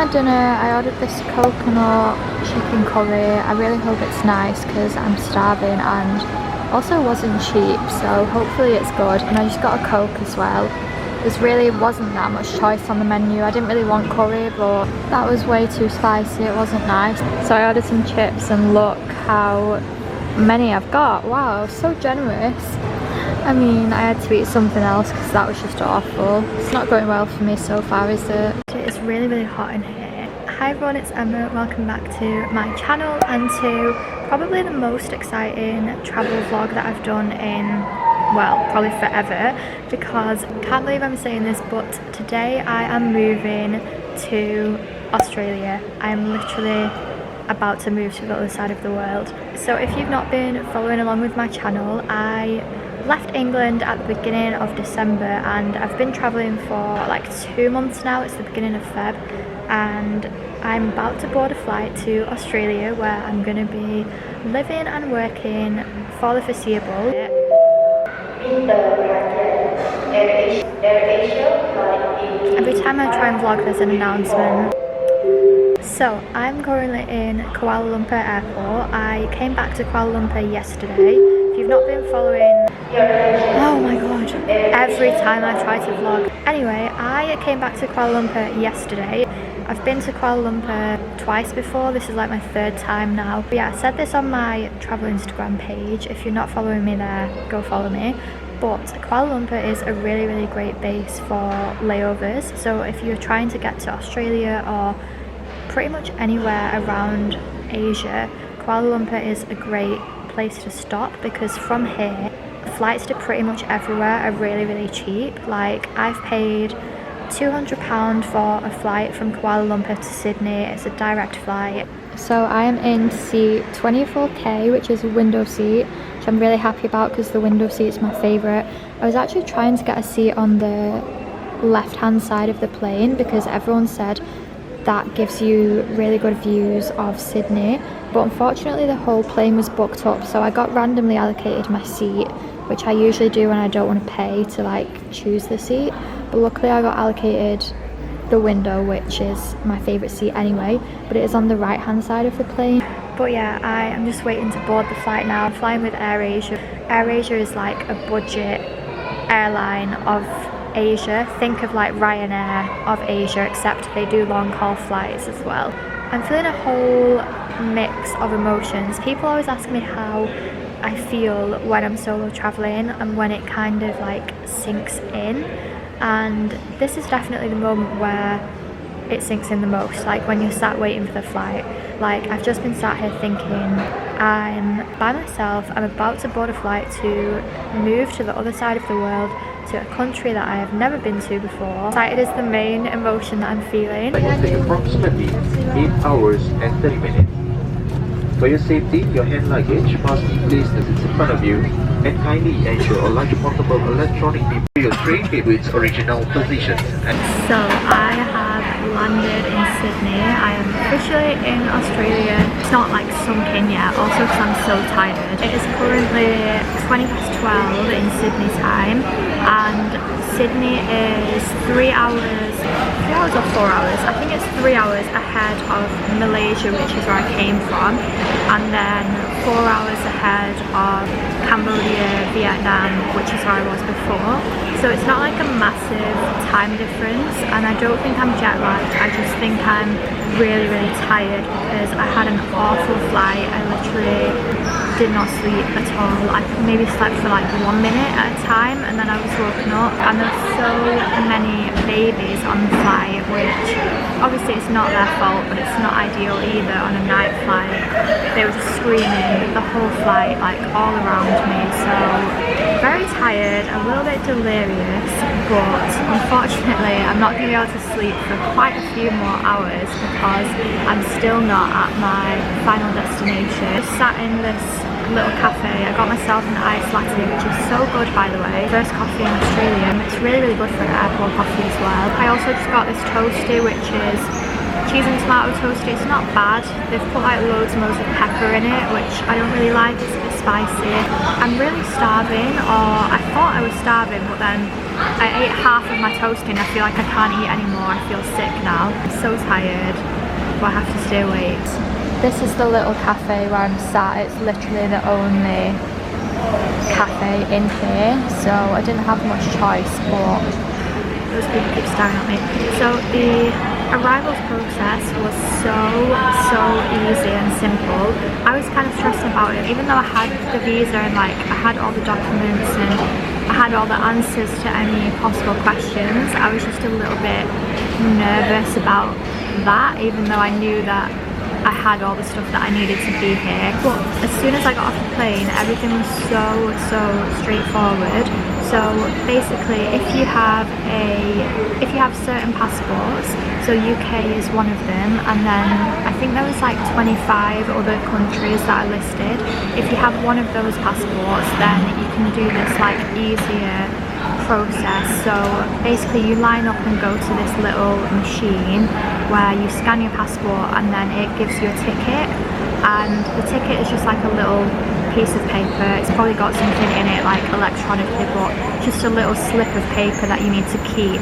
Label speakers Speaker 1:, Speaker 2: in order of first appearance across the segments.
Speaker 1: my dinner, I ordered this coconut chicken curry. I really hope it's nice because I'm starving, and also it wasn't cheap, so hopefully it's good. And I just got a Coke as well. There really wasn't that much choice on the menu. I didn't really want curry, but that was way too spicy. It wasn't nice. So I ordered some chips, and look how many I've got. Wow, so generous. I mean, I had to eat something else because that was just awful. It's not going well for me so far, is it? It's really, really hot in here. Hi everyone, it's Emma. Welcome back to my channel and to probably the most exciting travel vlog that I've done in, well, probably forever, because I can't believe I'm saying this, but today I am moving to Australia. I'm literally about to move to the other side of the world. So if you've not been following along with my channel, I left England at the beginning of December and I've been traveling for like 2 months now. It's the beginning of Feb and I'm about to board a flight to Australia where I'm going to be living and working for the foreseeable. Every time I try and vlog there's an announcement. So I'm currently in Kuala Lumpur airport. I came back to Kuala Lumpur yesterday. If you've not been following, oh my god, every time I try to vlog. Anyway, I came back to Kuala Lumpur yesterday. I've been to Kuala Lumpur twice before. This is like my 3rd time now. But yeah, I said this on my travel Instagram page. If you're not following me there, go follow me. But Kuala Lumpur is a really, really great base for layovers. So if you're trying to get to Australia or pretty much anywhere around Asia, Kuala Lumpur is a great place to stop because from here, flights to pretty much everywhere are really, really cheap. Like I've paid £200 for a flight from Kuala Lumpur to Sydney. It's a direct flight. So I am in seat 24K, which is a window seat, which I'm really happy about because the window seat is my favourite. I was actually trying to get a seat on the left-hand side of the plane because everyone said that gives you really good views of Sydney, but unfortunately the whole plane was booked up, so I got randomly allocated my seat, which I usually do when I don't want to pay to like choose the seat, but luckily I got allocated the window, which is my favourite seat anyway, but it is on the right hand side of the plane. But yeah, I am just waiting to board the flight now. I'm flying with AirAsia. AirAsia is like a budget airline of Asia. Think of like Ryanair of Asia, except they do long haul flights as well. I'm feeling a whole mix of emotions. People always ask me how I feel when I'm solo traveling and when it kind of like sinks in, and this is definitely the moment where it sinks in the most, like when you're sat waiting for the flight. Like I've just been sat here thinking I'm by myself, I'm about to board a flight to move to the other side of the world, to a country that I have never been to before. Excited is the main emotion that I'm feeling.
Speaker 2: It will take approximately 8 hours and 30 minutes. For your safety, your hand luggage must be placed as it's in front of you, and kindly ensure a large portable electronic device train to its original position.
Speaker 1: So I have landed in Sydney. I am officially in Australia. It's not like sunk in yet, also because I'm so tired. It is currently 12 in Sydney time, and Sydney is 3 hours or 4 hours. I think it's 3 hours ahead of Malaysia, which is where I came from, and then 4 hours ahead of Cambodia, Vietnam, which is where I was before. So it's not like a massive time difference, and I don't think I'm jet lagged. I just think I'm really, really tired because I had an awful flight. I literally did not sleep at all. I maybe slept for like 1 minute at a time and then I was woken up, and there's so many babies on the flight, which obviously it's not their fault, but it's not ideal either on a night flight. They were just screaming the whole flight, like all around me. So very tired, a little bit delirious, but unfortunately I'm not going to be able to sleep for quite a few more hours because I'm still not at my final destination. Just sat in this little cafe. I got myself an iced latte, which is so good, by the way. First coffee in Australia. It's really, really good for an airport coffee as well. I also just got this toasty, which is cheese and tomato toast. It's not bad. They've put like loads and loads of pepper in it, which I don't really like. It's a bit spicy. I'm really starving, or I thought I was starving, but then I ate half of my toasting. I feel like I can't eat anymore. I feel sick now. I'm so tired, but I have to stay awake. This is the little cafe where I'm sat. It's literally the only cafe in here, so I didn't have much choice, but those people keep staring at me. So the arrivals process was so easy and simple. I was kind of stressed about it, even though I had the visa and like I had all the documents and I had all the answers to any possible questions. I was just a little bit nervous about that, even though I knew that I had all the stuff that I needed to be here. But as soon as I got off the plane, everything was so straightforward. So basically, if you have certain passports, so UK is one of them, and then I think there was like 25 other countries that are listed. If you have one of those passports, then you can do this like easier process. So basically you line up and go to this little machine where you scan your passport and then it gives you a ticket, and the ticket is just like a little piece of paper. It's probably got something in it like electronically, but just a little slip of paper that you need to keep.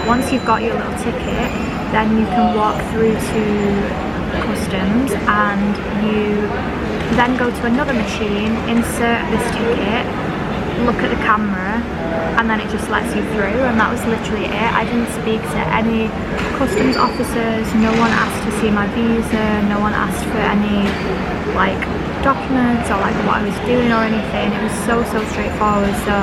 Speaker 1: Once you've got your little ticket, then you can walk through to customs and you then go to another machine, insert this ticket, look at the camera, and then it just lets you through, and that was literally it. I didn't speak to any customs officers, no one asked to see my visa, no one asked for any like documents or like what I was doing or anything. It was so straightforward, so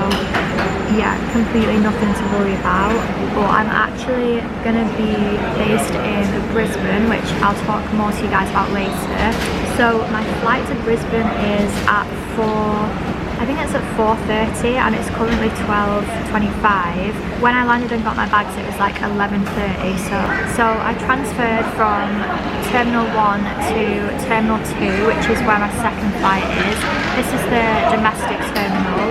Speaker 1: yeah, completely nothing to worry about. But I'm actually gonna be based in Brisbane, which I'll talk more to you guys about later. So my flight to Brisbane is at I think it's at 4:30 and it's currently 12:25. When I landed and got my bags, it was like 11:30. So I transferred from Terminal 1 to Terminal 2, which is where my second flight is. This is the domestic terminal,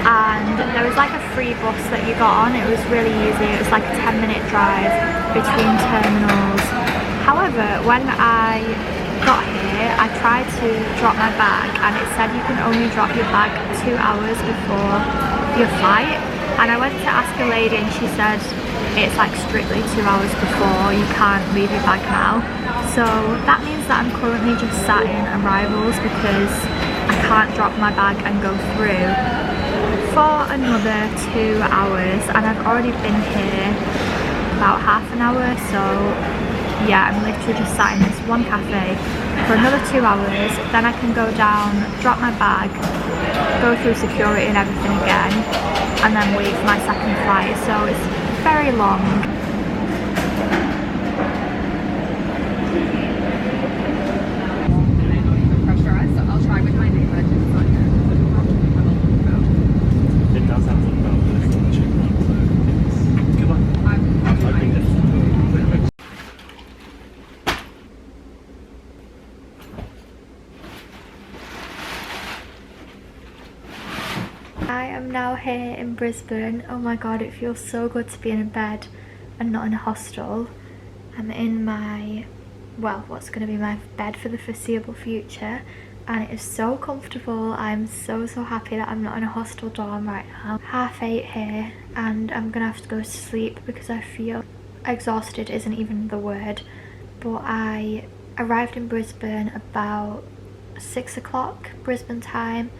Speaker 1: and there was like a free bus that you got on. It was really easy. It was like a 10-minute drive between terminals. However, when I got here, I tried to drop my bag and it said you can only drop your bag 2 hours before your flight, and I went to ask a lady and she said it's like strictly 2 hours before, you can't leave your bag now. So that means that I'm currently just sat in arrivals because I can't drop my bag and go through for another 2 hours, and I've already been here about half an hour. So yeah, I'm literally just sat in this one cafe for another 2 hours, then I can go down, drop my bag, go through security and everything again, and then wait for my second flight. So it's very long. I am now here in Brisbane. Oh my god, it feels so good to be in a bed and not in a hostel. I'm in my, well, what's going to be my bed for the foreseeable future, and it is so comfortable. I'm so happy that I'm not in a hostel dorm right now. 8:30 here, and I'm gonna have to go to sleep because I feel exhausted isn't even the word. But I arrived in Brisbane about 6 o'clock Brisbane time.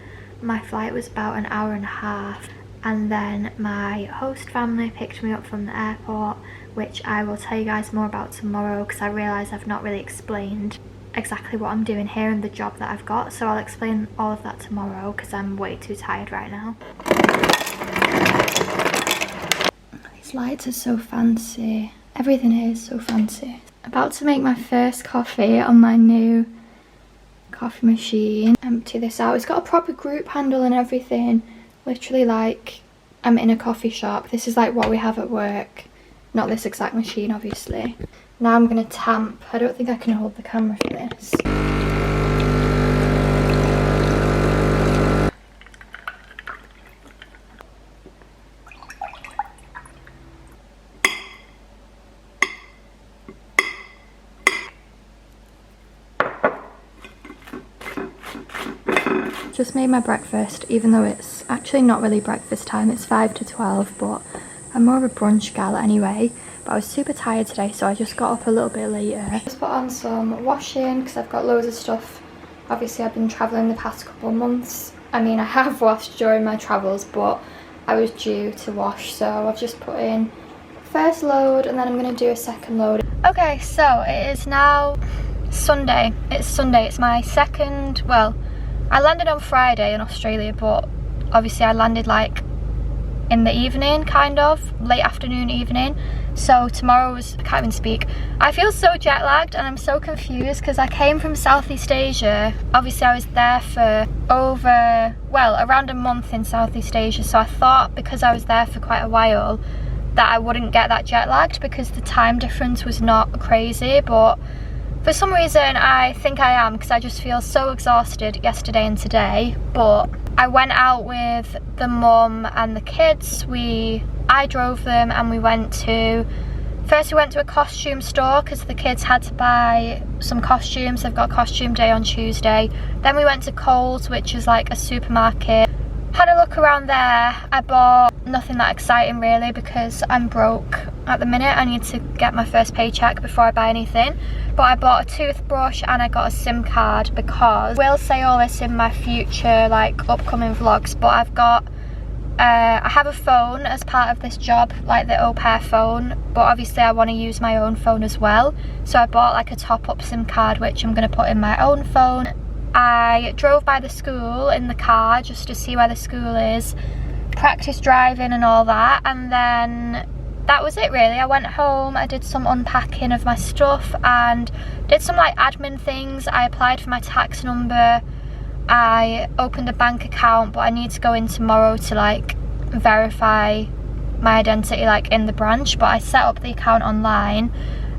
Speaker 1: My flight was about an hour and a half, and then my host family picked me up from the airport, which I will tell you guys more about tomorrow because I realise I've not really explained exactly what I'm doing here and the job that I've got, so I'll explain all of that tomorrow because I'm way too tired right now. These lights are so fancy. Everything here is so fancy. About to make my first coffee on my new coffee machine. Empty this out. It's got a proper group handle and everything, literally like I'm in a coffee shop. This is like what we have at work, not this exact machine obviously. Now I'm gonna tamp. I don't think I can hold the camera for this. just made my breakfast, even though it's actually not really breakfast time. It's 5 to 12, but I'm more of a brunch gal anyway. But I was super tired today, so I just got up a little bit later. Just put on some washing because I've got loads of stuff. Obviously, I've been travelling the past couple of months. I mean, I have washed during my travels, but I was due to wash, so I've just put in first load and then I'm going to do a second load. Okay, so it is now Sunday. It's Sunday. It's my second, well, I landed on Friday in Australia, but obviously I landed like in the evening, kind of late afternoon, evening. So tomorrow was, I can't even speak. I feel so jet lagged and I'm so confused because I came from Southeast Asia. Obviously I was there for over, well, around a month in Southeast Asia, so I thought because I was there for quite a while that I wouldn't get that jet lagged because the time difference was not crazy, but for some reason I think I am, because I just feel so exhausted yesterday and today. But I went out with the mum and the kids. I drove them and we went to a costume store because the kids had to buy some costumes. They've got costume day on Tuesday. Then we went to Coles, which is like a supermarket. Had a look around there. I bought nothing that exciting really because I'm broke at the minute. I need to get my first paycheck before I buy anything. But I bought a toothbrush and I got a SIM card because I will say all this in my future like upcoming vlogs, but I've got I have a phone as part of this job, like the au pair phone, but obviously I want to use my own phone as well. So I bought like a top-up SIM card which I'm going to put in my own phone. I drove by the school in the car just to see where the school is, practice driving and all that, and then that was it really. I went home, I did some unpacking of my stuff and did some like admin things. I applied for my tax number, I opened a bank account, but I need to go in tomorrow to like verify my identity like in the branch, but I set up the account online.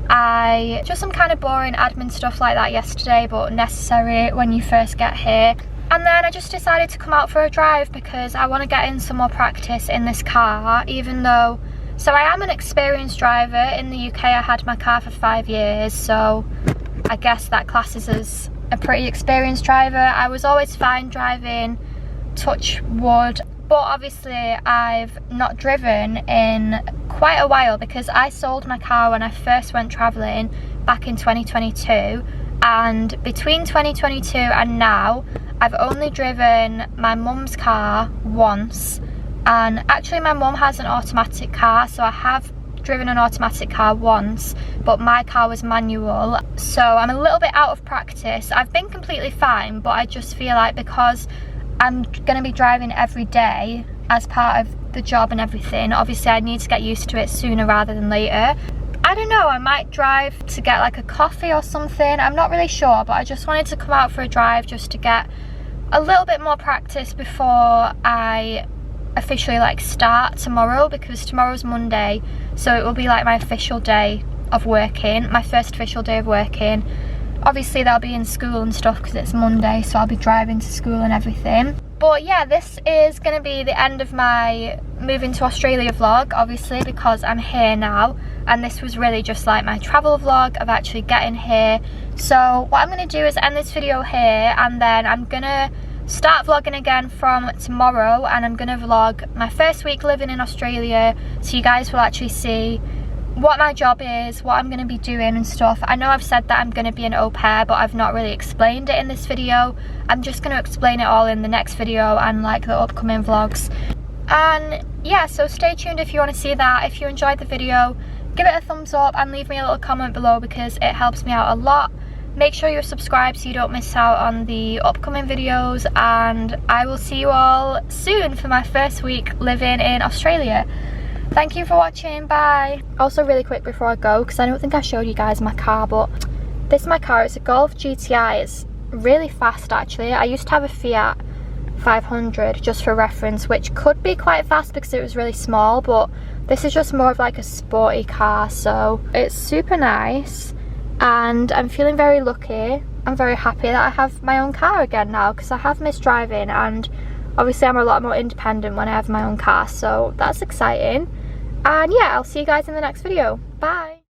Speaker 1: I just some kind of boring admin stuff like that yesterday, but necessary when you first get here. And then I just decided to come out for a drive because I want to get in some more practice in this car, even though, so I am an experienced driver. In the UK I had my car for 5 years, so I guess that classes as a pretty experienced driver. I was always fine driving, touch wood, but obviously I've not driven in quite a while because I sold my car when I first went travelling back in 2022, and between 2022 and now I've only driven my mum's car once. And actually my mum has an automatic car, so I have driven an automatic car once, but my car was manual, so I'm a little bit out of practice. I've been completely fine, but I just feel like because I'm going to be driving every day as part of the job and everything, obviously I need to get used to it sooner rather than later. I don't know, I might drive to get like a coffee or something, I'm not really sure, but I just wanted to come out for a drive just to get a little bit more practice before I officially like start tomorrow, because tomorrow's Monday, so it will be like my official day of working, my first official day of working. Obviously they'll be in school and stuff because it's Monday, so I'll be driving to school and everything. But yeah, this is going to be the end of my moving to Australia vlog, obviously, because I'm here now, and this was really just like my travel vlog of actually getting here. So what I'm going to do is end this video here, and then I'm going to start vlogging again from tomorrow, and I'm going to vlog my first week living in Australia, so you guys will actually see what my job is, what I'm going to be doing and stuff. I know I've said that I'm going to be an au pair, but I've not really explained it in this video. I'm just going to explain it all in the next video and like the upcoming vlogs. And yeah, so stay tuned if you want to see that. If you enjoyed the video, give it a thumbs up and leave me a little comment below because it helps me out a lot. Make sure you're subscribed so you don't miss out on the upcoming videos, and I will see you all soon for my first week living in Australia. Thank you for watching, bye. Also really quick before I go, because I don't think I showed you guys my car, but this is my car. It's a Golf GTI. It's really fast actually. I used to have a Fiat 500 just for reference, which could be quite fast because it was really small, but this is just more of like a sporty car, so it's super nice. And I'm feeling very lucky. I'm very happy that I have my own car again now, because I have missed driving, and obviously I'm a lot more independent when I have my own car, so that's exciting. And yeah, I'll see you guys in the next video. Bye!